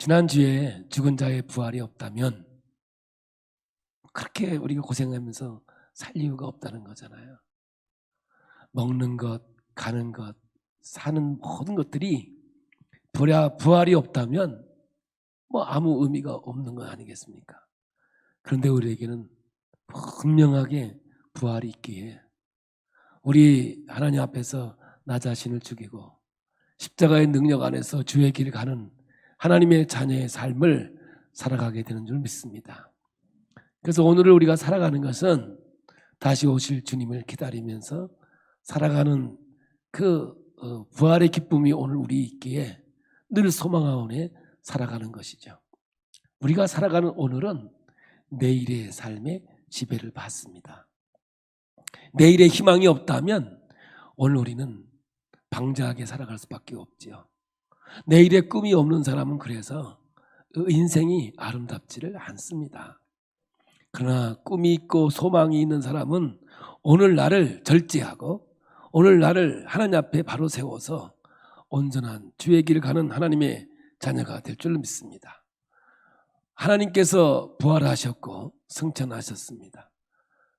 지난주에 죽은 자의 부활이 없다면 그렇게 우리가 고생하면서 살 이유가 없다는 거잖아요. 먹는 것, 가는 것, 사는 모든 것들이 부활이 없다면 뭐 아무 의미가 없는 거 아니겠습니까? 그런데 우리에게는 분명하게 부활이 있기에 우리 하나님 앞에서 나 자신을 죽이고 십자가의 능력 안에서 주의 길을 가는 하나님의 자녀의 삶을 살아가게 되는 줄 믿습니다. 그래서 오늘을 우리가 살아가는 것은 다시 오실 주님을 기다리면서 살아가는 그 부활의 기쁨이 오늘 우리 있기에 늘 소망하오네 살아가는 것이죠. 우리가 살아가는 오늘은 내일의 삶의 지배를 받습니다. 내일의 희망이 없다면 오늘 우리는 방자하게 살아갈 수밖에 없지요. 내일의 꿈이 없는 사람은 그래서 인생이 아름답지를 않습니다. 그러나 꿈이 있고 소망이 있는 사람은 오늘 나를 절제하고 오늘 나를 하나님 앞에 바로 세워서 온전한 주의 길을 가는 하나님의 자녀가 될 줄 믿습니다. 하나님께서 부활하셨고 승천하셨습니다.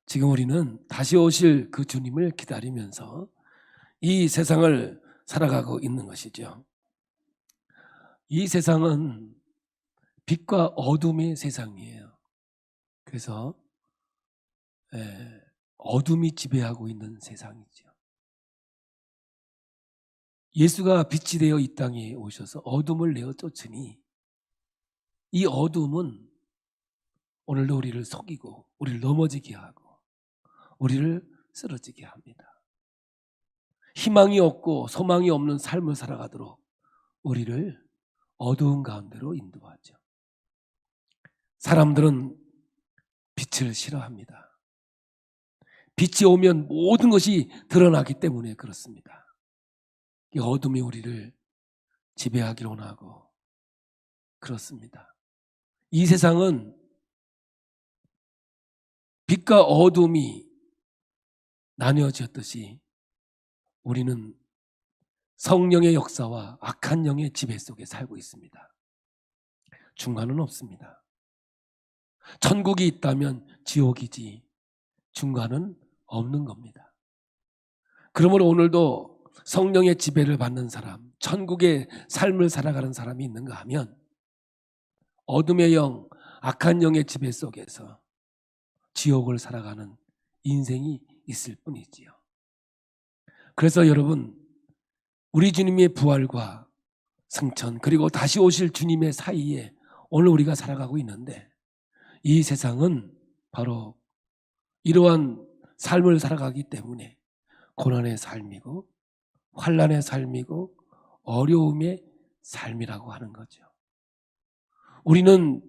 지금 우리는 다시 오실 그 주님을 기다리면서 이 세상을 살아가고 있는 것이죠. 이 세상은 빛과 어둠의 세상이에요. 그래서 어둠이 지배하고 있는 세상이죠. 예수가 빛이 되어 이 땅에 오셔서 어둠을 내어 쫓으니 이 어둠은 오늘도 우리를 속이고 우리를 넘어지게 하고 우리를 쓰러지게 합니다. 희망이 없고 소망이 없는 삶을 살아가도록 우리를 어두운 가운데로 인도하죠. 사람들은 빛을 싫어합니다. 빛이 오면 모든 것이 드러나기 때문에 그렇습니다. 이 어둠이 우리를 지배하기를 원하고 그렇습니다. 이 세상은 빛과 어둠이 나뉘어졌듯이 우리는 성령의 역사와 악한 영의 지배 속에 살고 있습니다. 중간은 없습니다. 천국이 있다면 지옥이지 중간은 없는 겁니다. 그러므로 오늘도 성령의 지배를 받는 사람, 천국의 삶을 살아가는 사람이 있는가 하면 어둠의 영, 악한 영의 지배 속에서 지옥을 살아가는 인생이 있을 뿐이지요. 그래서 여러분, 우리 주님의 부활과 승천 그리고 다시 오실 주님의 사이에 오늘 우리가 살아가고 있는데 이 세상은 바로 이러한 삶을 살아가기 때문에 고난의 삶이고 환난의 삶이고 어려움의 삶이라고 하는 거죠. 우리는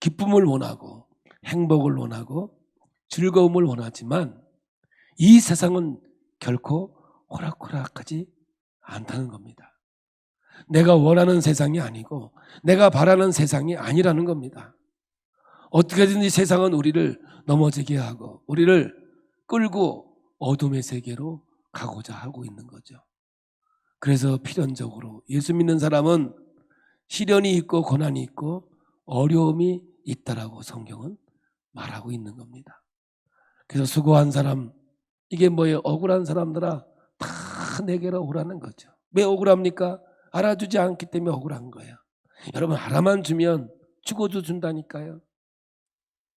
기쁨을 원하고 행복을 원하고 즐거움을 원하지만 이 세상은 결코 호락호락하지 않다는 겁니다. 내가 원하는 세상이 아니고 내가 바라는 세상이 아니라는 겁니다. 어떻게든지 세상은 우리를 넘어지게 하고 우리를 끌고 어둠의 세계로 가고자 하고 있는 거죠. 그래서 필연적으로 예수 믿는 사람은 시련이 있고 고난이 있고 어려움이 있다라고 성경은 말하고 있는 겁니다. 그래서 수고한 사람, 이게 뭐예요? 억울한 사람들아 다 내게로 오라는 거죠. 왜 억울합니까? 알아주지 않기 때문에 억울한 거예요. 여러분 알아만 주면 죽어도 준다니까요.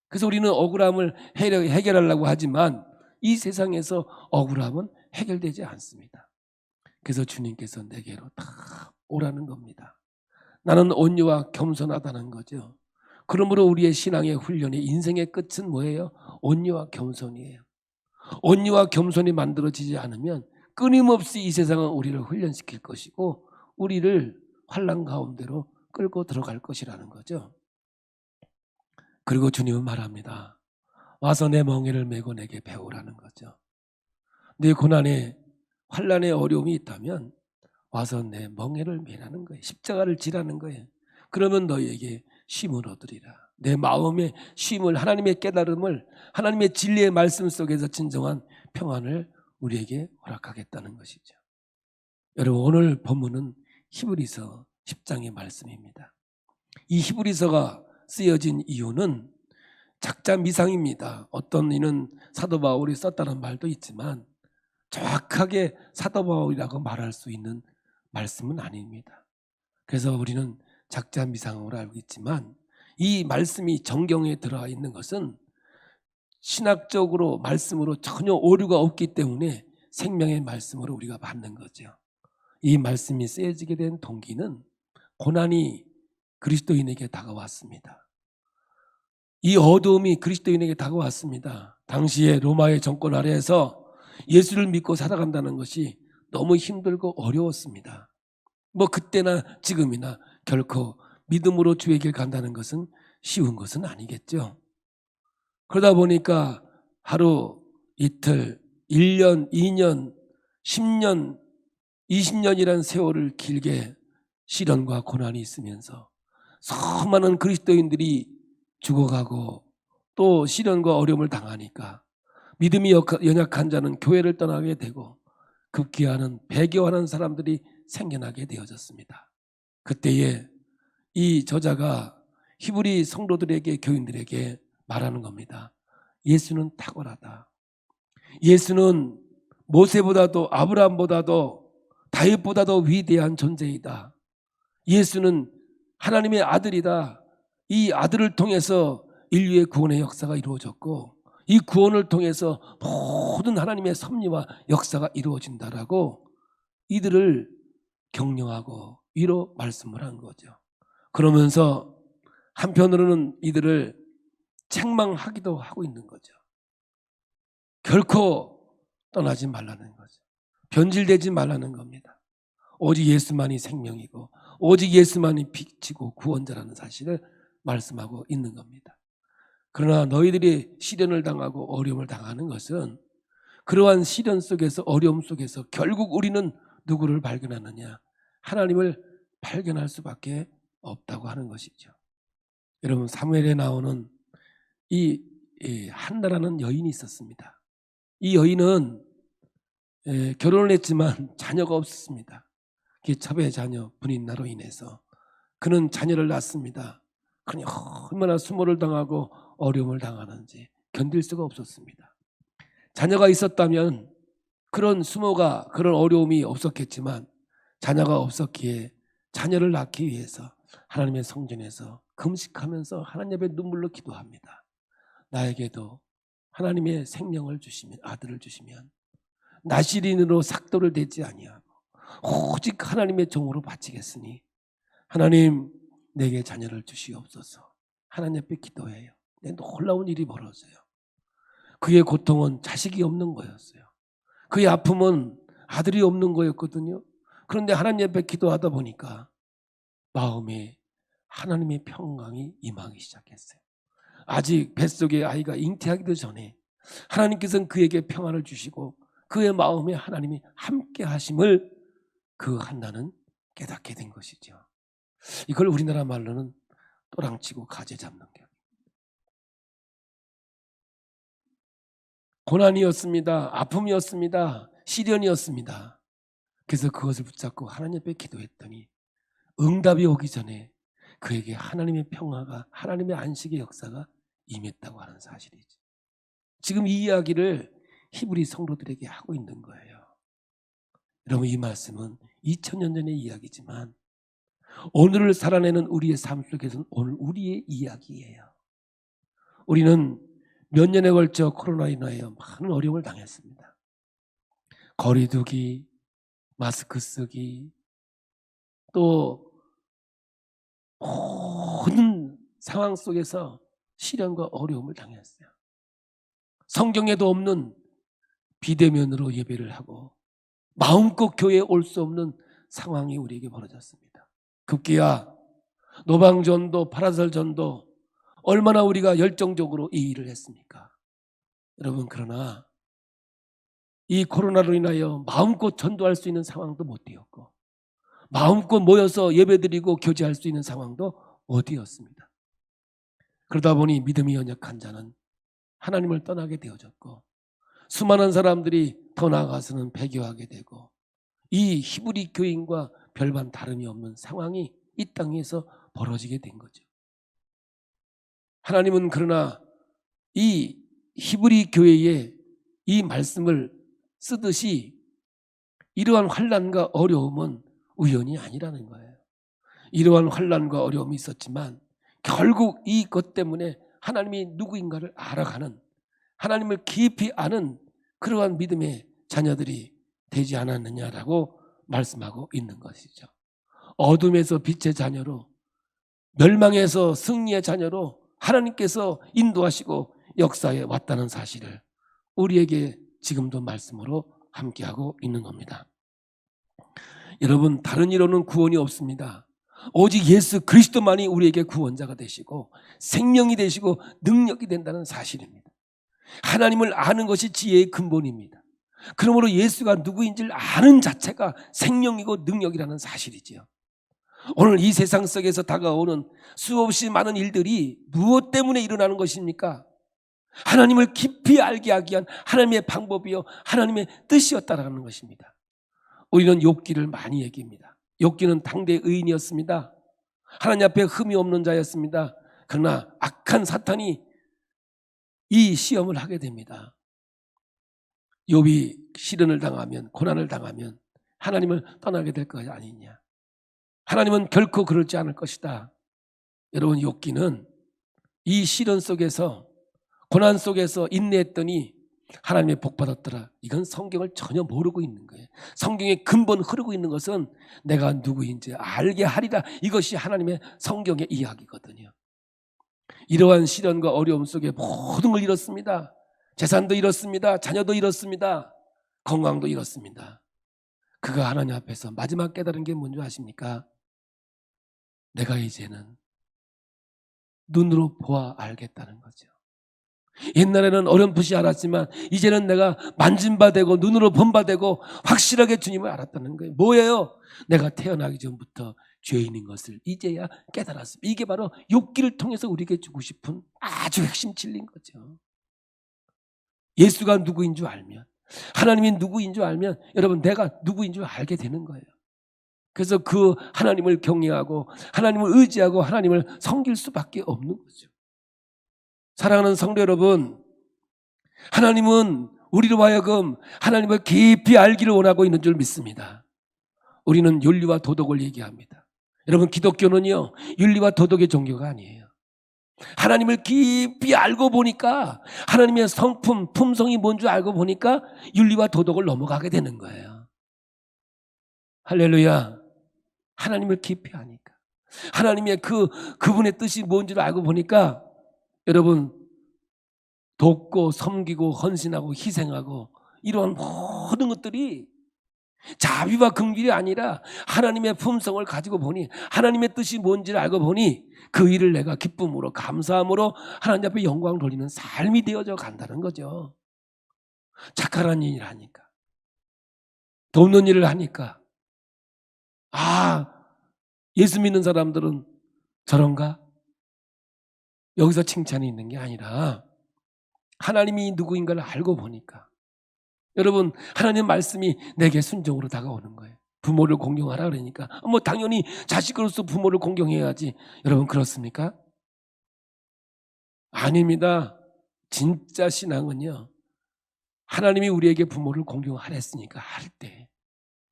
그래서 우리는 억울함을 해결하려고 하지만 이 세상에서 억울함은 해결되지 않습니다. 그래서 주님께서 내게로 다 오라는 겁니다. 나는 온유와 겸손하다는 거죠. 그러므로 우리의 신앙의 훈련의 인생의 끝은 뭐예요? 온유와 겸손이에요. 온유와 겸손이 만들어지지 않으면 끊임없이 이 세상은 우리를 훈련시킬 것이고 우리를 환난 가운데로 끌고 들어갈 것이라는 거죠. 그리고 주님은 말합니다. 와서 내 멍에를 메고 내게 배우라는 거죠. 내 고난에 환난의 어려움이 있다면 와서 내 멍에를 메라는 거예요. 십자가를 지라는 거예요. 그러면 너희에게 쉼을 얻으리라. 내 마음의 쉼을, 하나님의 깨달음을, 하나님의 진리의 말씀 속에서 진정한 평안을 우리에게 허락하겠다는 것이죠. 여러분 오늘 본문은 히브리서 10장의 말씀입니다. 이 히브리서가 쓰여진 이유는 작자미상입니다. 어떤 이는 사도 바울이 썼다는 말도 있지만 정확하게 사도 바울이라고 말할 수 있는 말씀은 아닙니다. 그래서 우리는 작자미상으로 알고 있지만 이 말씀이 정경에 들어와 있는 것은 신학적으로 말씀으로 전혀 오류가 없기 때문에 생명의 말씀으로 우리가 받는 거죠. 이 말씀이 쓰여지게 된 동기는 고난이 그리스도인에게 다가왔습니다. 이 어두움이 그리스도인에게 다가왔습니다. 당시에 로마의 정권 아래에서 예수를 믿고 살아간다는 것이 너무 힘들고 어려웠습니다. 뭐 그때나 지금이나 결코 믿음으로 주의 길 간다는 것은 쉬운 것은 아니겠죠. 그러다 보니까 하루, 이틀, 1년, 2년, 10년, 20년이라는 세월을 길게 시련과 고난이 있으면서 수많은 그리스도인들이 죽어가고 또 시련과 어려움을 당하니까 믿음이 연약한 자는 교회를 떠나게 되고 급기야는 배교하는 사람들이 생겨나게 되어졌습니다. 그때에 이 저자가 히브리 성도들에게, 교인들에게 말하는 겁니다. 예수는 탁월하다. 예수는 모세보다도 아브라함보다도 다윗보다도 위대한 존재이다. 예수는 하나님의 아들이다. 이 아들을 통해서 인류의 구원의 역사가 이루어졌고 이 구원을 통해서 모든 하나님의 섭리와 역사가 이루어진다라고 이들을 격려하고 위로 말씀을 한 거죠. 그러면서 한편으로는 이들을 책망하기도 하고 있는 거죠. 결코 떠나지 말라는 거죠. 변질되지 말라는 겁니다. 오직 예수만이 생명이고 오직 예수만이 빛이고 구원자라는 사실을 말씀하고 있는 겁니다. 그러나 너희들이 시련을 당하고 어려움을 당하는 것은 그러한 시련 속에서 어려움 속에서 결국 우리는 누구를 발견하느냐? 하나님을 발견할 수밖에 없다고 하는 것이죠. 여러분 사무엘에 나오는 이 한나라는 여인이 있었습니다. 이 여인은 결혼을 했지만 자녀가 없었습니다. 첩의 자녀 분인나로 인해서 그는 자녀를 낳습니다. 그러니 얼마나 수모를 당하고 어려움을 당하는지 견딜 수가 없었습니다. 자녀가 있었다면 그런 수모가 그런 어려움이 없었겠지만 자녀가 없었기에 자녀를 낳기 위해서 하나님의 성전에서 금식하면서 하나님 앞에 눈물로 기도합니다. 나에게도 하나님의 생명을 주시면 아들을 주시면 나시린으로 삭도를 대지 아니하고 오직 하나님의 종으로 바치겠으니 하나님 내게 자녀를 주시옵소서. 하나님 앞에 기도해요. 놀라운 일이 벌어져요. 그의 고통은 자식이 없는 거였어요. 그의 아픔은 아들이 없는 거였거든요. 그런데 하나님 앞에 기도하다 보니까 마음에 하나님의 평강이 임하기 시작했어요. 아직 뱃속에 아이가 잉태하기도 전에 하나님께서는 그에게 평안을 주시고 그의 마음에 하나님이 함께 하심을 그 한나는 깨닫게 된 것이죠. 이걸 우리나라 말로는 또랑치고 가재 잡는 게 고난이었습니다. 아픔이었습니다. 시련이었습니다. 그래서 그것을 붙잡고 하나님 앞에 기도했더니 응답이 오기 전에 그에게 하나님의 평화가 하나님의 안식의 역사가 임했다고 하는 사실이지. 지금 이 이야기를 히브리 성도들에게 하고 있는 거예요. 여러분 이 말씀은 2000년 전의 이야기지만 오늘을 살아내는 우리의 삶 속에서는 오늘 우리의 이야기예요. 우리는 몇 년에 걸쳐 코로나로 인하여 많은 어려움을 당했습니다. 거리두기, 마스크 쓰기, 또 모든 상황 속에서 시련과 어려움을 당했어요. 성경에도 없는 비대면으로 예배를 하고 마음껏 교회에 올 수 없는 상황이 우리에게 벌어졌습니다. 급기야 노방전도 파라설전도 얼마나 우리가 열정적으로 이 일을 했습니까? 여러분 그러나 이 코로나로 인하여 마음껏 전도할 수 있는 상황도 못 되었고 마음껏 모여서 예배드리고 교제할 수 있는 상황도 못 되었습니다. 그러다 보니 믿음이 연약한 자는 하나님을 떠나게 되어졌고 수많은 사람들이 더 나아가서는 배교하게 되고 이 히브리 교인과 별반 다름이 없는 상황이 이 땅에서 벌어지게 된 거죠. 하나님은 그러나 이 히브리 교회에 이 말씀을 쓰듯이 이러한 환난과 어려움은 우연이 아니라는 거예요. 이러한 환난과 어려움이 있었지만 결국 이것 때문에 하나님이 누구인가를 알아가는, 하나님을 깊이 아는 그러한 믿음의 자녀들이 되지 않았느냐라고 말씀하고 있는 것이죠. 어둠에서 빛의 자녀로, 멸망에서 승리의 자녀로 하나님께서 인도하시고 역사에 왔다는 사실을 우리에게 지금도 말씀으로 함께하고 있는 겁니다. 여러분, 다른 이로는 구원이 없습니다. 오직 예수 그리스도만이 우리에게 구원자가 되시고 생명이 되시고 능력이 된다는 사실입니다. 하나님을 아는 것이 지혜의 근본입니다. 그러므로 예수가 누구인지를 아는 자체가 생명이고 능력이라는 사실이지요. 오늘 이 세상 속에서 다가오는 수없이 많은 일들이 무엇 때문에 일어나는 것입니까? 하나님을 깊이 알게 하기 위한 하나님의 방법이요 하나님의 뜻이었다라는 것입니다. 우리는 욥기를 많이 얘기합니다. 욥기는 당대 의인이었습니다. 하나님 앞에 흠이 없는 자였습니다. 그러나 악한 사탄이 이 시험을 하게 됩니다. 욥이 시련을 당하면, 고난을 당하면 하나님을 떠나게 될 것이 아니냐. 하나님은 결코 그렇지 않을 것이다. 여러분, 욥기는 이 시련 속에서, 고난 속에서 인내했더니 하나님의 복 받았더라. 이건 성경을 전혀 모르고 있는 거예요. 성경의 근본 흐르고 있는 것은 내가 누구인지 알게 하리라. 이것이 하나님의 성경의 이야기거든요. 이러한 시련과 어려움 속에 모든 걸 잃었습니다. 재산도 잃었습니다. 자녀도 잃었습니다. 건강도 잃었습니다. 그가 하나님 앞에서 마지막 깨달은 게 뭔지 아십니까? 내가 이제는 눈으로 보아 알겠다는 거죠. 옛날에는 어렴풋이 알았지만 이제는 내가 만진 바 되고 눈으로 본 바 되고 확실하게 주님을 알았다는 거예요. 뭐예요? 내가 태어나기 전부터 죄인인 것을 이제야 깨달았습니다. 이게 바로 욥기를 통해서 우리에게 주고 싶은 아주 핵심 진리인 거죠. 예수가 누구인 줄 알면, 하나님이 누구인 줄 알면 여러분 내가 누구인 줄 알게 되는 거예요. 그래서 그 하나님을 경외하고 하나님을 의지하고 하나님을 섬길 수밖에 없는 거죠. 사랑하는 성도 여러분, 하나님은 우리로 하여금 하나님을 깊이 알기를 원하고 있는 줄 믿습니다. 우리는 윤리와 도덕을 얘기합니다. 여러분, 기독교는요 윤리와 도덕의 종교가 아니에요. 하나님을 깊이 알고 보니까 하나님의 성품, 품성이 뭔 줄 알고 보니까 윤리와 도덕을 넘어가게 되는 거예요. 할렐루야. 하나님을 깊이 아니까, 하나님의 그분의 뜻이 뭔지를 알고 보니까 여러분, 돕고 섬기고 헌신하고 희생하고 이러한 모든 것들이 자비와 긍휼이 아니라 하나님의 품성을 가지고 보니, 하나님의 뜻이 뭔지를 알고 보니 그 일을 내가 기쁨으로 감사함으로 하나님 앞에 영광 돌리는 삶이 되어져 간다는 거죠. 착한 일을 하니까, 돕는 일을 하니까, 예수 믿는 사람들은 저런가? 여기서 칭찬이 있는 게 아니라 하나님이 누구인가를 알고 보니까, 여러분, 하나님 말씀이 내게 순종으로 다가오는 거예요. 부모를 공경하라 그러니까 당연히 자식으로서 부모를 공경해야지. 여러분, 그렇습니까? 아닙니다. 진짜 신앙은요, 하나님이 우리에게 부모를 공경하랬으니까 할 때,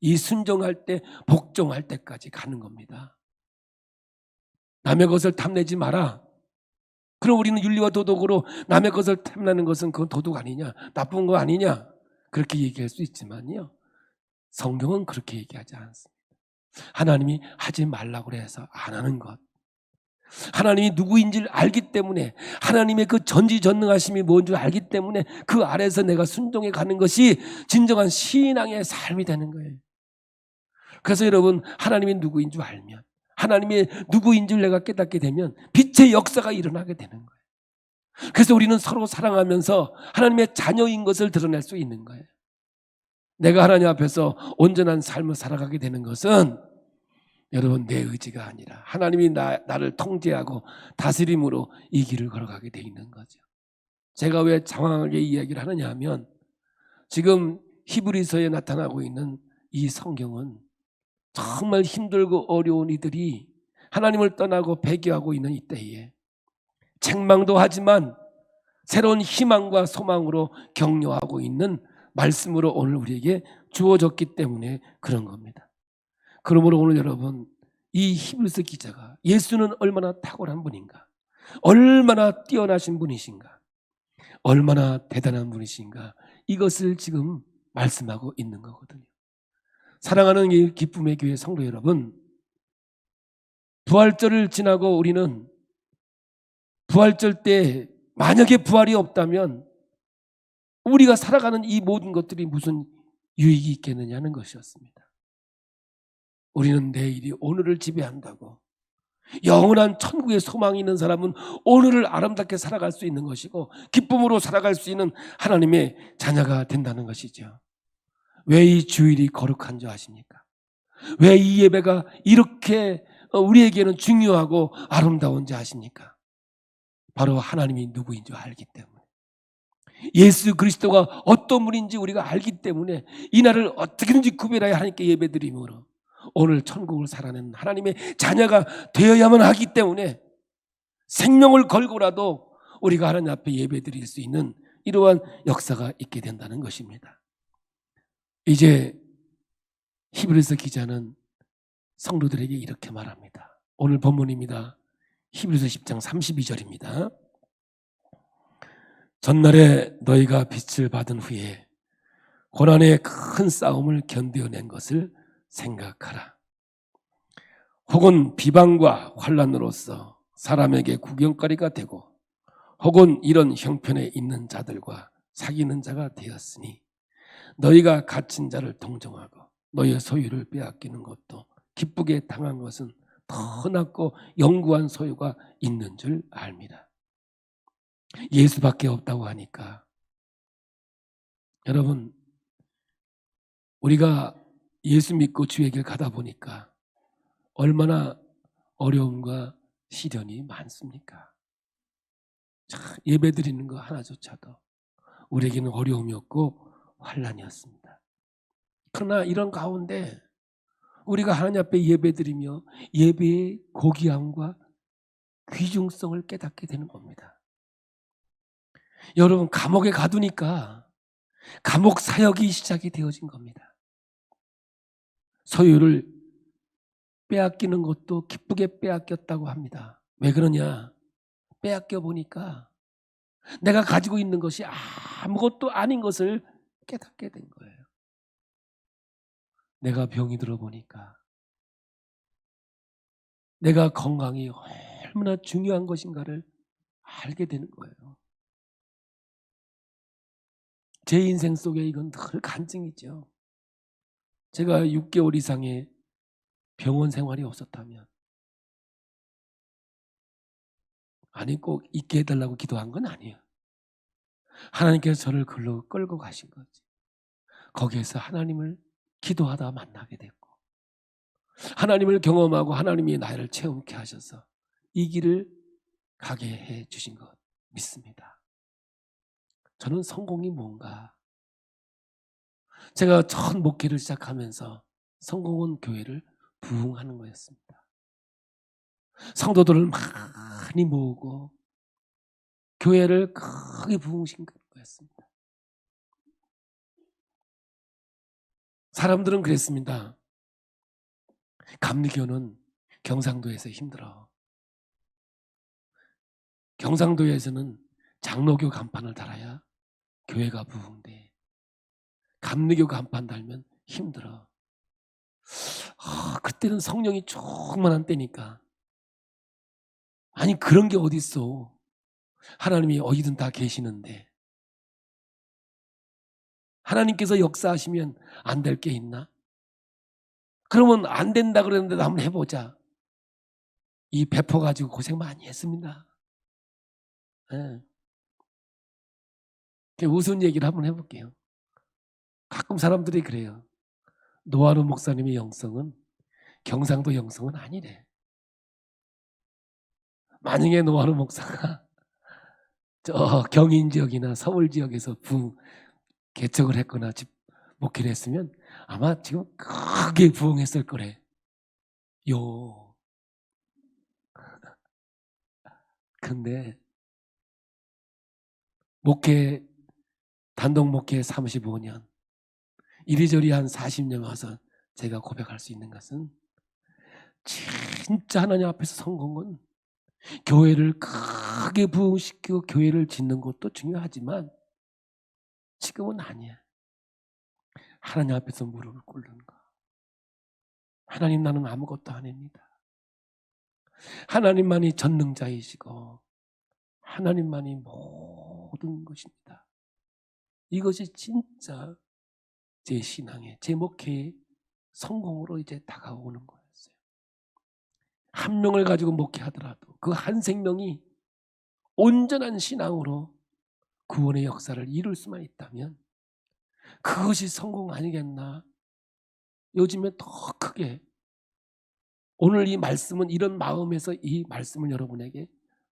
이 순종할 때, 복종할 때까지 가는 겁니다. 남의 것을 탐내지 마라. 그럼 우리는 윤리와 도덕으로 남의 것을 탐내는 것은 그건 도덕 아니냐, 나쁜 거 아니냐, 그렇게 얘기할 수 있지만요, 성경은 그렇게 얘기하지 않습니다. 하나님이 하지 말라고 해서 안 하는 것, 하나님이 누구인지를 알기 때문에, 하나님의 그 전지전능하심이 뭔지 알기 때문에 그 아래에서 내가 순종해 가는 것이 진정한 신앙의 삶이 되는 거예요. 그래서 여러분, 하나님이 누구인 줄 알면, 하나님의 누구인 줄 내가 깨닫게 되면 빛의 역사가 일어나게 되는 거예요. 그래서 우리는 서로 사랑하면서 하나님의 자녀인 것을 드러낼 수 있는 거예요. 내가 하나님 앞에서 온전한 삶을 살아가게 되는 것은 여러분, 내 의지가 아니라 하나님이 나를 통제하고 다스림으로 이 길을 걸어가게 돼 있는 거죠. 제가 왜 장황하게 이야기를 하느냐 하면, 지금 히브리서에 나타나고 있는 이 성경은 정말 힘들고 어려운 이들이 하나님을 떠나고 배교하고 있는 이때에 책망도 하지만 새로운 희망과 소망으로 격려하고 있는 말씀으로 오늘 우리에게 주어졌기 때문에 그런 겁니다. 그러므로 오늘 여러분, 이 히브리서 기자가 예수는 얼마나 탁월한 분인가, 얼마나 뛰어나신 분이신가, 얼마나 대단한 분이신가, 이것을 지금 말씀하고 있는 거거든요. 사랑하는 이 기쁨의 교회 성도 여러분, 부활절을 지나고 우리는 부활절 때 만약에 부활이 없다면 우리가 살아가는 이 모든 것들이 무슨 유익이 있겠느냐는 것이었습니다. 우리는 내일이 오늘을 지배한다고, 영원한 천국의 소망이 있는 사람은 오늘을 아름답게 살아갈 수 있는 것이고 기쁨으로 살아갈 수 있는 하나님의 자녀가 된다는 것이죠. 왜 이 주일이 거룩한 줄 아십니까? 왜 이 예배가 이렇게 우리에게는 중요하고 아름다운지 아십니까? 바로 하나님이 누구인 줄 알기 때문에, 예수 그리스도가 어떤 분인지 우리가 알기 때문에 이 날을 어떻게든지 구별하여 하나님께 예배드림으로 오늘 천국을 살아내는 하나님의 자녀가 되어야만 하기 때문에 생명을 걸고라도 우리가 하나님 앞에 예배드릴 수 있는 이러한 역사가 있게 된다는 것입니다. 이제 히브리서 기자는 성도들에게 이렇게 말합니다. 오늘 본문입니다. 히브리서 10장 32절입니다. 전날에 너희가 빛을 받은 후에 고난의 큰 싸움을 견뎌낸 것을 생각하라. 혹은 비방과 환난으로서 사람에게 구경거리가 되고 혹은 이런 형편에 있는 자들과 사귀는 자가 되었으니 너희가 갇힌 자를 동정하고 너희의 소유를 빼앗기는 것도 기쁘게 당한 것은 더 낫고 영구한 소유가 있는 줄 압니다. 예수밖에 없다고 하니까 여러분, 우리가 예수 믿고 주의 길 가다 보니까 얼마나 어려움과 시련이 많습니까? 예배 드리는 거 하나조차도 우리에게는 어려움이었고 환난이었습니다. 그러나 이런 가운데 우리가 하나님 앞에 예배 드리며 예배의 고귀함과 귀중성을 깨닫게 되는 겁니다. 여러분, 감옥에 가두니까 감옥 사역이 시작이 되어진 겁니다. 소유를 빼앗기는 것도 기쁘게 빼앗겼다고 합니다. 왜 그러냐? 빼앗겨 보니까 내가 가지고 있는 것이 아무것도 아닌 것을 깨닫게 된 거예요. 내가 병이 들어 보니까 내가 건강이 얼마나 중요한 것인가를 알게 되는 거예요. 제 인생 속에 이건 늘 간증이죠. 제가 6개월 이상의 병원 생활이 없었다면, 아니 꼭 있게 해달라고 기도한 건 아니에요. 하나님께서 저를 글로 끌고 가신 거지. 거기에서 하나님을 기도하다 만나게 됐고 하나님을 경험하고 하나님이 나를 체험케 하셔서 이 길을 가게 해 주신 것 믿습니다. 저는 성공이 뭔가, 제가 첫 목회를 시작하면서 성공은 교회를 부흥하는 거였습니다. 성도들을 많이 모으고 교회를 크게 부흥시킨 거였습니다. 사람들은 그랬습니다. 감리교는 경상도에서 힘들어. 경상도에서는 장로교 간판을 달아야 교회가 부흥돼. 감리교 간판 달면 힘들어. 그때는 성령이 충만한 때니까. 아니 그런 게 어딨어. 하나님이 어디든 다 계시는데 하나님께서 역사하시면 안 될 게 있나? 그러면 안 된다 그러는데 한번 해보자. 이 배포 가지고 고생 많이 했습니다. 네. 우스운 얘기를 한번 해볼게요. 가끔 사람들이 그래요. 노아루 목사님의 영성은 경상도 영성은 아니래. 만약에 노아루 목사가 저 경인 지역이나 서울 지역에서 개척을 했거나 목회를 했으면 아마 지금 크게 부흥했을 거래. 요. 근데 단독 목회 35년, 이리저리 한 40년 와서 제가 고백할 수 있는 것은 진짜 하나님 앞에서 성공은 교회를 크게 부흥시키고 교회를 짓는 것도 중요하지만 지금은 아니에요. 하나님 앞에서 무릎을 꿇는 거. 하나님, 나는 아무것도 아닙니다. 하나님만이 전능자이시고 하나님만이 모든 것입니다. 이것이 진짜 제 신앙의, 제 목회의 성공으로 이제 다가오는 거였어요. 한 명을 가지고 목회하더라도 그 한 생명이 온전한 신앙으로 구원의 역사를 이룰 수만 있다면 그것이 성공 아니겠나. 요즘에 더 크게 오늘 이 말씀은 이런 마음에서 이 말씀을 여러분에게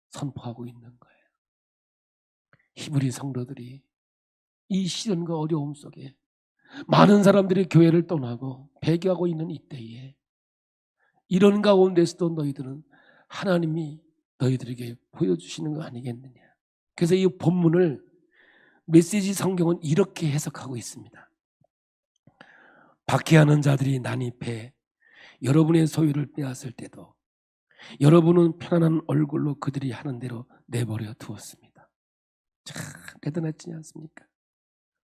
선포하고 있는 거예요. 히브리 성도들이 이 시련과 어려움 속에 많은 사람들이 교회를 떠나고 배교하고 있는 이때에 이런 가운데서도 너희들은 하나님이 너희들에게 보여주시는 거 아니겠느냐. 그래서 이 본문을 메시지 성경은 이렇게 해석하고 있습니다. 박해하는 자들이 난입해 여러분의 소유를 빼앗을 때도 여러분은 편안한 얼굴로 그들이 하는 대로 내버려 두었습니다. 참 대단하지 않습니까?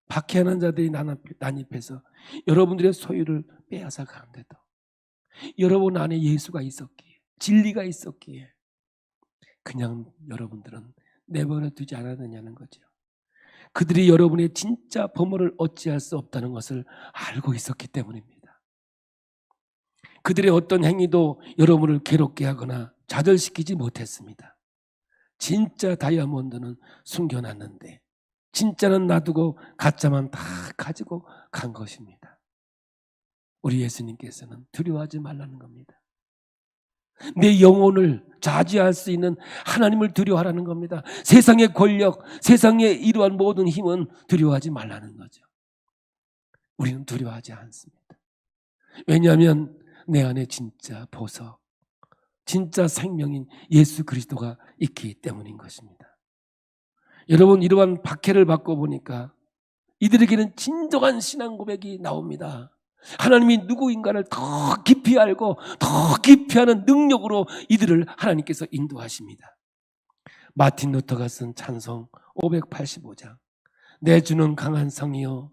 박해하는 자들이 난입해서 여러분들의 소유를 빼앗아 가는데도 여러분 안에 예수가 있었기에, 진리가 있었기에 그냥 여러분들은 내버려 두지 않았느냐는 거죠. 그들이 여러분의 진짜 보물을 어찌할 수 없다는 것을 알고 있었기 때문입니다. 그들의 어떤 행위도 여러분을 괴롭게 하거나 좌절시키지 못했습니다. 진짜 다이아몬드는 숨겨놨는데 진짜는 놔두고 가짜만 다 가지고 간 것입니다. 우리 예수님께서는 두려워하지 말라는 겁니다. 내 영혼을 좌지할 수 있는 하나님을 두려워하라는 겁니다. 세상의 권력, 세상의 이러한 모든 힘은 두려워하지 말라는 거죠. 우리는 두려워하지 않습니다. 왜냐하면 내 안에 진짜 보석, 진짜 생명인 예수 그리스도가 있기 때문인 것입니다. 여러분, 이러한 박해를 받고 보니까 이들에게는 진정한 신앙 고백이 나옵니다. 하나님이 누구인가를 더 깊이 알고 더 깊이 하는 능력으로 이들을 하나님께서 인도하십니다. 마틴 루터가 쓴 찬송 585장, 내 주는 강한 성이요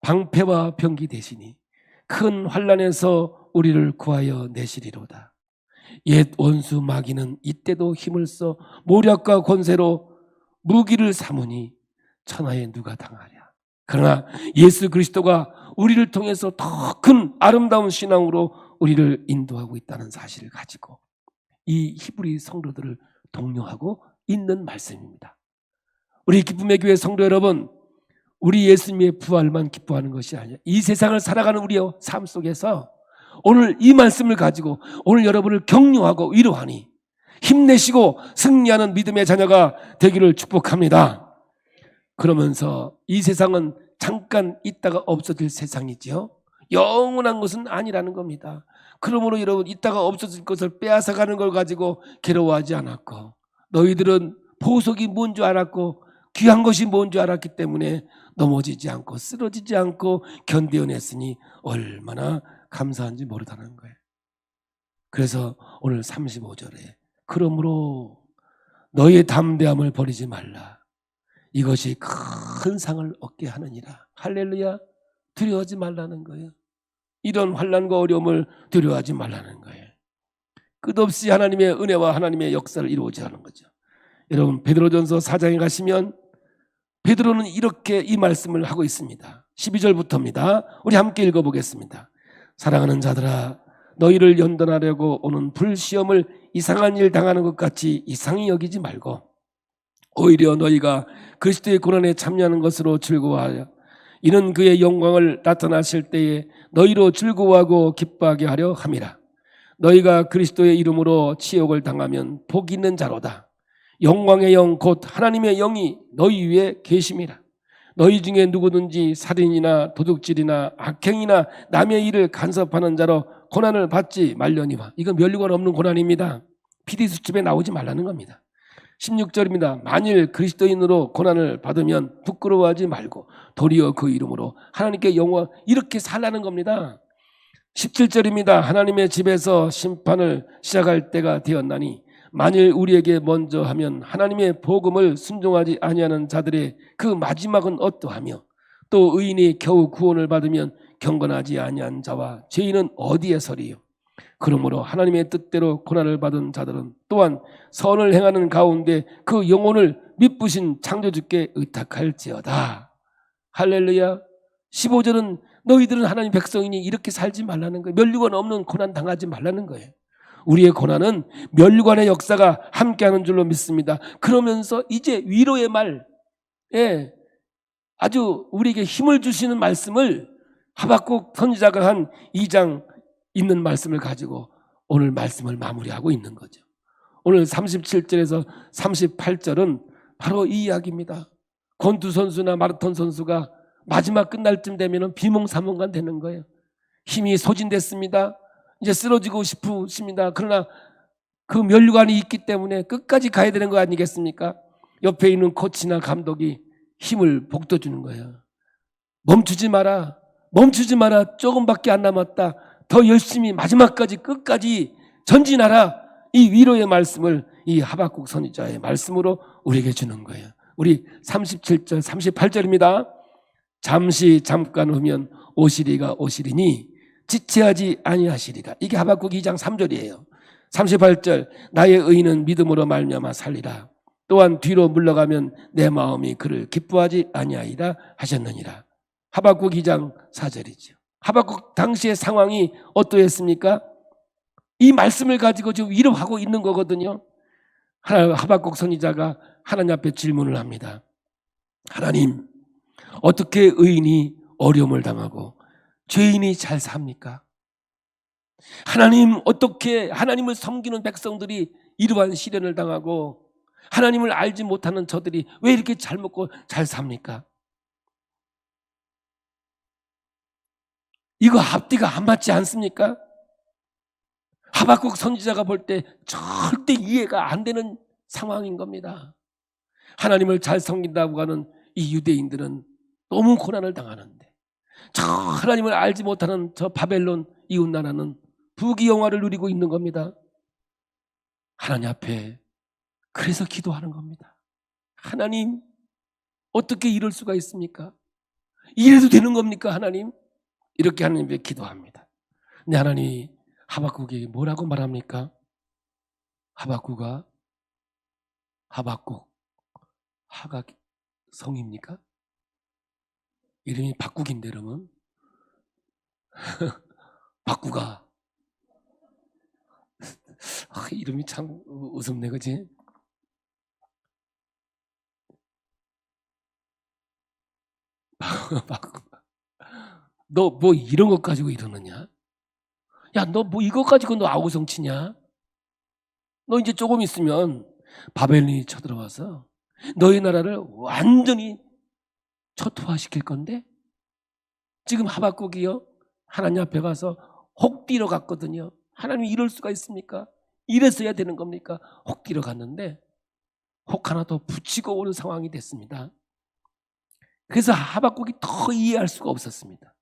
방패와 병기 대신이 큰 환난에서 우리를 구하여 내시리로다. 옛 원수 마귀는 이때도 힘을 써 모략과 권세로 무기를 삼으니 천하에 누가 당하랴. 그러나 예수 그리스도가 우리를 통해서 더 큰 아름다운 신앙으로 우리를 인도하고 있다는 사실을 가지고 이 히브리 성도들을 독려하고 있는 말씀입니다. 우리 기쁨의 교회 성도 여러분, 우리 예수님의 부활만 기뻐하는 것이 아니라 이 세상을 살아가는 우리의 삶 속에서 오늘 이 말씀을 가지고 오늘 여러분을 격려하고 위로하니 힘내시고 승리하는 믿음의 자녀가 되기를 축복합니다. 그러면서 이 세상은 잠깐 있다가 없어질 세상이지요, 영원한 것은 아니라는 겁니다. 그러므로 여러분, 있다가 없어질 것을 빼앗아가는 걸 가지고 괴로워하지 않았고, 너희들은 보석이 뭔 줄 알았고 귀한 것이 뭔 줄 알았기 때문에 넘어지지 않고 쓰러지지 않고 견뎌냈으니 얼마나 감사한지 모르다는 거예요. 그래서 오늘 35절에 그러므로 너희의 담대함을 버리지 말라. 이것이 큰 상을 얻게 하느니라. 할렐루야. 두려워하지 말라는 거예요. 이런 환난과 어려움을 두려워하지 말라는 거예요. 끝없이 하나님의 은혜와 하나님의 역사를 이루어지게 하는 거죠. 여러분, 베드로전서 4장에 가시면 베드로는 이렇게 이 말씀을 하고 있습니다. 12절부터입니다. 우리 함께 읽어보겠습니다. 사랑하는 자들아, 너희를 연단하려고 오는 불시험을 이상한 일 당하는 것 같이 이상히 여기지 말고 오히려 너희가 그리스도의 고난에 참여하는 것으로 즐거워하여 이는 그의 영광을 나타나실 때에 너희로 즐거워하고 기뻐하게 하려 함이라. 너희가 그리스도의 이름으로 치욕을 당하면 복 있는 자로다. 영광의 영 곧 하나님의 영이 너희 위에 계심이라. 너희 중에 누구든지 살인이나 도둑질이나 악행이나 남의 일을 간섭하는 자로 고난을 받지 말려니와. 이건 면류관 없는 고난입니다. PD수첩에 나오지 말라는 겁니다. 16절입니다. 만일 그리스도인으로 고난을 받으면 부끄러워하지 말고 도리어 그 이름으로 하나님께 영광, 이렇게 살라는 겁니다. 17절입니다. 하나님의 집에서 심판을 시작할 때가 되었나니 만일 우리에게 먼저 하면 하나님의 복음을 순종하지 아니하는 자들의 그 마지막은 어떠하며 또 의인이 겨우 구원을 받으면 경건하지 아니한 자와 죄인은 어디에 서리요. 그러므로 하나님의 뜻대로 고난을 받은 자들은 또한 선을 행하는 가운데 그 영혼을 미쁘신 창조주께 의탁할지어다. 할렐루야. 15절은 너희들은 하나님 백성이니 이렇게 살지 말라는 거예요. 면류관 없는 고난 당하지 말라는 거예요. 우리의 고난은 면류관의 역사가 함께하는 줄로 믿습니다. 그러면서 이제 위로의 말, 아주 우리에게 힘을 주시는 말씀을 하박국 선지자가 한 2장 있는 말씀을 가지고 오늘 말씀을 마무리하고 있는 거죠. 오늘 37절에서 38절은 바로 이 이야기입니다. 권투 선수나 마라톤 선수가 마지막 끝날 쯤 되면 비몽사몽간 되는 거예요. 힘이 소진됐습니다. 이제 쓰러지고 싶으십니다. 그러나 그 면류관이 있기 때문에 끝까지 가야 되는 거 아니겠습니까? 옆에 있는 코치나 감독이 힘을 북돋주는 거예요. 멈추지 마라. 멈추지 마라. 조금밖에 안 남았다. 더 열심히 마지막까지 끝까지 전진하라. 이 위로의 말씀을 이 하박국 선지자의 말씀으로 우리에게 주는 거예요. 우리 37절 38절입니다. 잠시 잠깐 후면 오시리가 오시리니 지체하지 아니하시리라. 이게 하박국 2장 3절이에요. 38절 나의 의인은 믿음으로 말미암아 살리라. 또한 뒤로 물러가면 내 마음이 그를 기뻐하지 아니하리라 하셨느니라. 하박국 2장 4절이죠. 하박국 당시의 상황이 어떠했습니까? 이 말씀을 가지고 지금 위로하고 있는 거거든요. 하박국 선지자가 하나님 앞에 질문을 합니다. 하나님, 어떻게 의인이 어려움을 당하고 죄인이 잘 삽니까? 하나님, 어떻게 하나님을 섬기는 백성들이 이러한 시련을 당하고 하나님을 알지 못하는 저들이 왜 이렇게 잘 먹고 잘 삽니까? 이거 앞뒤가 안 맞지 않습니까? 하박국 선지자가 볼 때 절대 이해가 안 되는 상황인 겁니다. 하나님을 잘 섬긴다고 하는 이 유대인들은 너무 고난을 당하는데 저 하나님을 알지 못하는 저 바벨론 이웃나라는 부귀영화를 누리고 있는 겁니다. 하나님 앞에 그래서 기도하는 겁니다. 하나님, 어떻게 이럴 수가 있습니까? 이래도 되는 겁니까, 하나님? 이렇게 하나님께 기도합니다. 근데 하나님이 하박국에게 뭐라고 말합니까? 하박국 하각 성입니까? 이름이 박국인데 그러면 박국아. 이름이 참 웃음네, 그지? 너 뭐 이런 것 가지고 이러느냐? 야, 너 뭐 이것 가지고 너 아우성 치냐? 너 이제 조금 있으면 바벨론이 쳐들어와서 너희 나라를 완전히 초토화시킬 건데 지금 하박국이요 하나님 앞에 가서 혹 뛰러 갔거든요. 하나님이 이럴 수가 있습니까? 이랬어야 되는 겁니까? 혹 뛰러 갔는데 혹 하나 더 붙이고 오는 상황이 됐습니다. 그래서 하박국이 더 이해할 수가 없었습니다.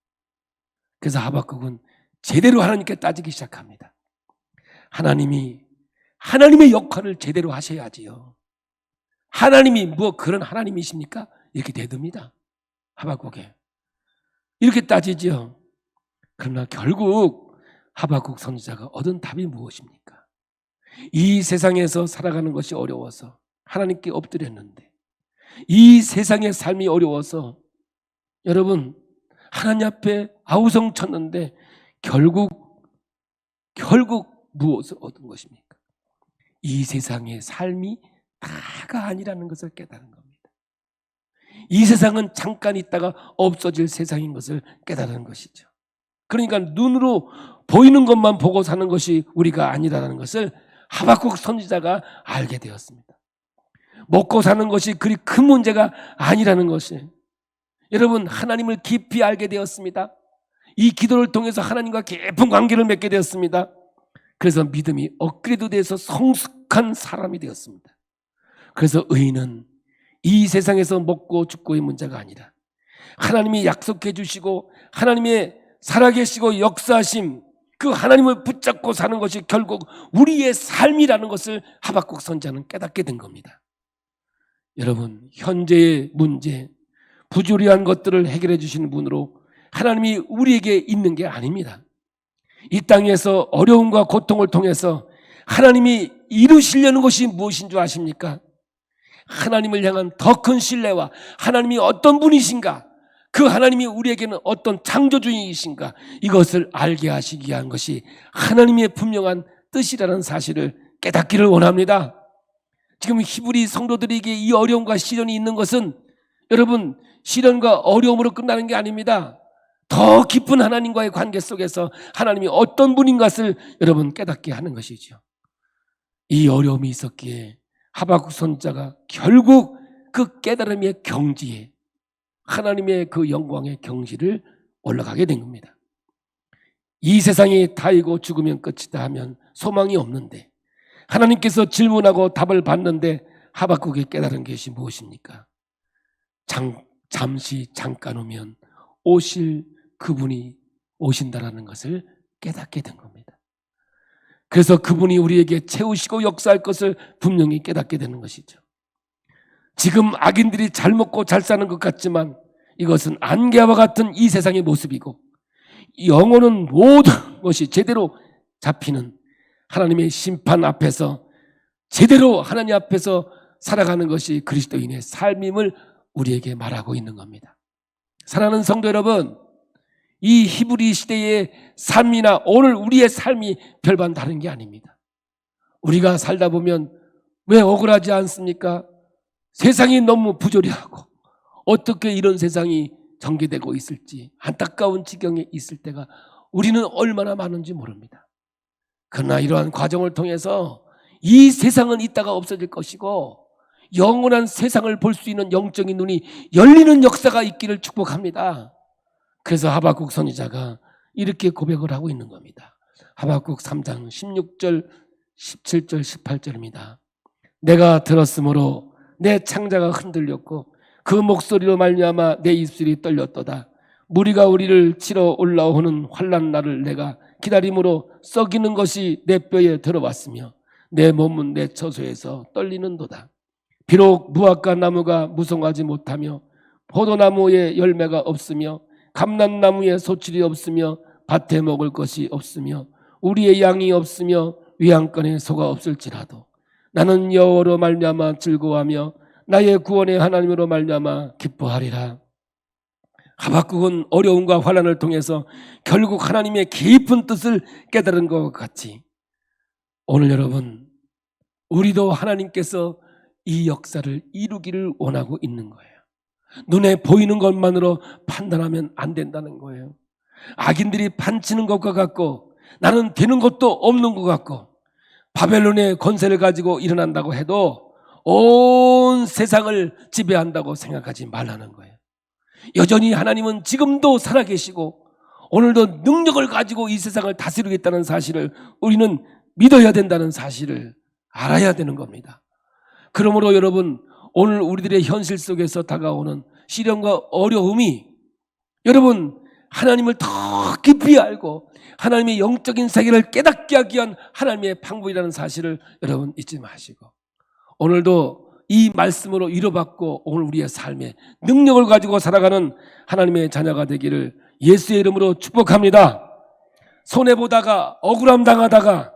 그래서 하박국은 제대로 하나님께 따지기 시작합니다. 하나님의 역할을 제대로 하셔야지요. 하나님이 뭐 그런 하나님이십니까? 이렇게 대듭니다. 하박국에. 이렇게 따지죠. 그러나 결국 하박국 선지자가 얻은 답이 무엇입니까? 이 세상에서 살아가는 것이 어려워서 하나님께 엎드렸는데 이 세상의 삶이 어려워서 여러분 하나님 앞에 아우성 쳤는데 결국 무엇을 얻은 것입니까? 이 세상의 삶이 다가 아니라는 것을 깨달은 겁니다. 이 세상은 잠깐 있다가 없어질 세상인 것을 깨달은 것이죠. 그러니까 눈으로 보이는 것만 보고 사는 것이 우리가 아니라는 것을 하박국 선지자가 알게 되었습니다. 먹고 사는 것이 그리 큰 문제가 아니라는 것이, 여러분 하나님을 깊이 알게 되었습니다. 이 기도를 통해서 하나님과 깊은 관계를 맺게 되었습니다. 그래서 믿음이 업그레이드 돼서 성숙한 사람이 되었습니다. 그래서 의인은 이 세상에서 먹고 죽고의 문제가 아니라 하나님이 약속해 주시고 하나님의 살아계시고 역사하심, 그 하나님을 붙잡고 사는 것이 결국 우리의 삶이라는 것을 하박국 선지자는 깨닫게 된 겁니다. 여러분, 현재의 문제, 부조리한 것들을 해결해 주시는 분으로 하나님이 우리에게 있는 게 아닙니다. 이 땅에서 어려움과 고통을 통해서 하나님이 이루시려는 것이 무엇인 줄 아십니까? 하나님을 향한 더 큰 신뢰와 하나님이 어떤 분이신가, 그 하나님이 우리에게는 어떤 창조주이신가, 이것을 알게 하시기 위한 것이 하나님의 분명한 뜻이라는 사실을 깨닫기를 원합니다. 지금 히브리 성도들에게 이 어려움과 시련이 있는 것은 여러분, 시련과 어려움으로 끝나는 게 아닙니다. 더 깊은 하나님과의 관계 속에서 하나님이 어떤 분인 것을 여러분 깨닫게 하는 것이죠. 이 어려움이 있었기에 하박국 선지자가 결국 그 깨달음의 경지에 하나님의 그 영광의 경지를 올라가게 된 겁니다. 이 세상이 다이고 죽으면 끝이다 하면 소망이 없는데, 하나님께서 질문하고 답을 받는데 하박국이 깨달은 것이 무엇입니까? 잠시 잠깐 오면 오실 그분이 오신다라는 것을 깨닫게 된 겁니다. 그래서 그분이 우리에게 채우시고 역사할 것을 분명히 깨닫게 되는 것이죠. 지금 악인들이 잘 먹고 잘 사는 것 같지만 이것은 안개와 같은 이 세상의 모습이고, 영혼은 모든 것이 제대로 잡히는 하나님의 심판 앞에서 제대로 하나님 앞에서 살아가는 것이 그리스도인의 삶임을 우리에게 말하고 있는 겁니다. 사랑하는 성도 여러분, 이 히브리 시대의 삶이나 오늘 우리의 삶이 별반 다른 게 아닙니다. 우리가 살다 보면 왜 억울하지 않습니까? 세상이 너무 부조리하고 어떻게 이런 세상이 전개되고 있을지 안타까운 지경에 있을 때가 우리는 얼마나 많은지 모릅니다. 그러나 이러한 과정을 통해서 이 세상은 있다가 없어질 것이고 영원한 세상을 볼 수 있는 영적인 눈이 열리는 역사가 있기를 축복합니다. 그래서 하박국 선지자가 이렇게 고백을 하고 있는 겁니다. 하박국 3장 16절, 17절, 18절입니다. 내가 들었으므로 내 창자가 흔들렸고 그 목소리로 말미암아 내 입술이 떨렸도다. 무리가 우리를 치러 올라오는 환난 날을 내가 기다림으로 썩이는 것이 내 뼈에 들어왔으며 내 몸은 내 처소에서 떨리는도다. 비록 무화과 나무가 무성하지 못하며 포도나무에 열매가 없으며 감람나무에 소출이 없으며 밭에 먹을 것이 없으며 우리의 양이 없으며 위안권에 소가 없을지라도 나는 여호와로 말미암아 즐거워하며 나의 구원의 하나님으로 말미암아 기뻐하리라. 하박국은 어려움과 환난을 통해서 결국 하나님의 깊은 뜻을 깨달은 것 같이 오늘 여러분, 우리도 하나님께서 이 역사를 이루기를 원하고 있는 거예요. 눈에 보이는 것만으로 판단하면 안 된다는 거예요. 악인들이 판치는 것과 같고 나는 되는 것도 없는 것 같고 바벨론의 권세를 가지고 일어난다고 해도 온 세상을 지배한다고 생각하지 말라는 거예요. 여전히 하나님은 지금도 살아계시고 오늘도 능력을 가지고 이 세상을 다스리겠다는 사실을 우리는 믿어야 된다는 사실을 알아야 되는 겁니다. 그러므로 여러분, 오늘 우리들의 현실 속에서 다가오는 시련과 어려움이 여러분 하나님을 더 깊이 알고 하나님의 영적인 세계를 깨닫게 하기 위한 하나님의 방법이라는 사실을 여러분 잊지 마시고 오늘도 이 말씀으로 위로받고 오늘 우리의 삶에 능력을 가지고 살아가는 하나님의 자녀가 되기를 예수의 이름으로 축복합니다. 손해보다가 억울함 당하다가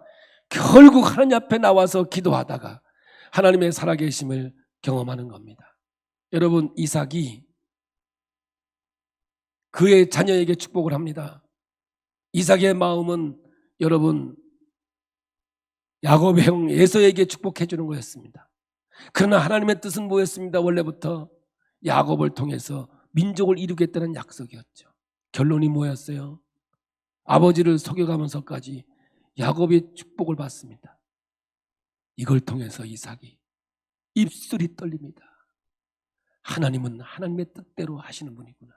결국 하나님 앞에 나와서 기도하다가 하나님의 살아계심을 경험하는 겁니다. 여러분, 이삭이 그의 자녀에게 축복을 합니다. 이삭의 마음은 여러분 야곱의 형 에서에게 축복해 주는 거였습니다. 그러나 하나님의 뜻은 뭐였습니다? 원래부터 야곱을 통해서 민족을 이루겠다는 약속이었죠. 결론이 뭐였어요? 아버지를 속여가면서까지 야곱의 축복을 받습니다. 이걸 통해서 이삭이 입술이 떨립니다. 하나님은 하나님의 뜻대로 하시는 분이구나.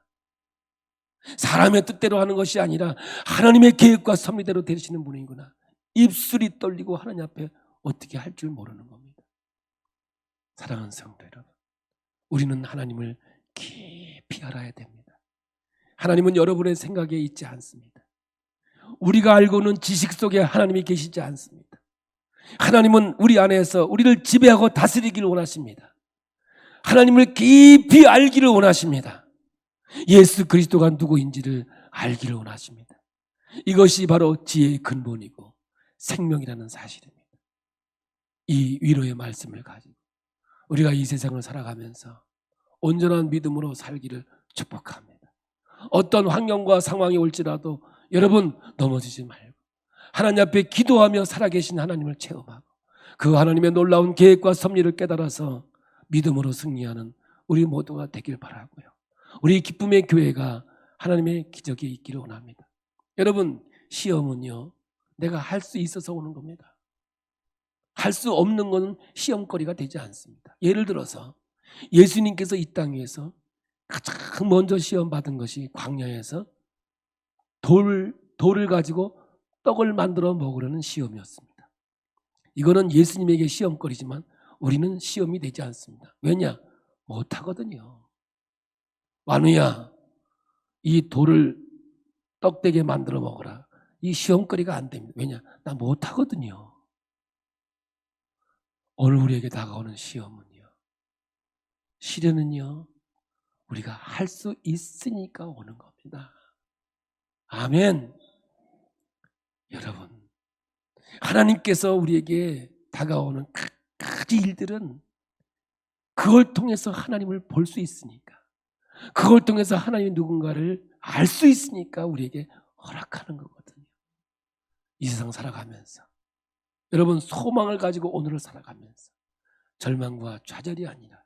사람의 뜻대로 하는 것이 아니라 하나님의 계획과 섭리대로 되시는 분이구나. 입술이 떨리고 하나님 앞에 어떻게 할 줄 모르는 겁니다. 사랑하는 성도 여러분, 우리는 하나님을 깊이 알아야 됩니다. 하나님은 여러분의 생각에 있지 않습니다. 우리가 알고는 지식 속에 하나님이 계시지 않습니다. 하나님은 우리 안에서 우리를 지배하고 다스리기를 원하십니다. 하나님을 깊이 알기를 원하십니다. 예수 그리스도가 누구인지를 알기를 원하십니다. 이것이 바로 지혜의 근본이고 생명이라는 사실입니다. 이 위로의 말씀을 가지고 우리가 이 세상을 살아가면서 온전한 믿음으로 살기를 축복합니다. 어떤 환경과 상황이 올지라도 여러분 넘어지지 말고 하나님 앞에 기도하며 살아계신 하나님을 체험하고 그 하나님의 놀라운 계획과 섭리를 깨달아서 믿음으로 승리하는 우리 모두가 되길 바라고요. 우리 기쁨의 교회가 하나님의 기적이 있기를 원합니다. 여러분, 시험은요, 내가 할 수 있어서 오는 겁니다. 할 수 없는 것은 시험거리가 되지 않습니다. 예를 들어서 예수님께서 이 땅 위에서 가장 먼저 시험 받은 것이 광야에서 돌을 가지고 떡을 만들어 먹으려는 시험이었습니다. 이거는 예수님에게 시험거리지만 우리는 시험이 되지 않습니다. 왜냐? 못하거든요. 완우야, 이 돌을 떡되게 만들어 먹어라. 이 시험거리가 안 됩니다. 왜냐? 나 못하거든요. 오늘 우리에게 다가오는 시험은요, 시련은요, 우리가 할 수 있으니까 오는 겁니다. 아멘. 여러분, 하나님께서 우리에게 다가오는 가지 일들은 그걸 통해서 하나님을 볼 수 있으니까, 그걸 통해서 하나님이 누군가를 알 수 있으니까 우리에게 허락하는 거거든요. 이 세상 살아가면서 여러분, 소망을 가지고 오늘을 살아가면서 절망과 좌절이 아니라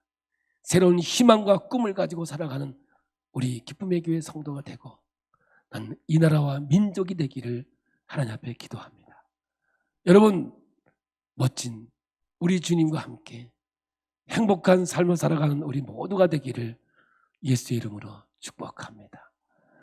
새로운 희망과 꿈을 가지고 살아가는 우리 기쁨의 교회 성도가 되고 난 이 나라와 민족이 되기를 하나님 앞에 기도합니다. 여러분, 멋진 우리 주님과 함께 행복한 삶을 살아가는 우리 모두가 되기를 예수의 이름으로 축복합니다.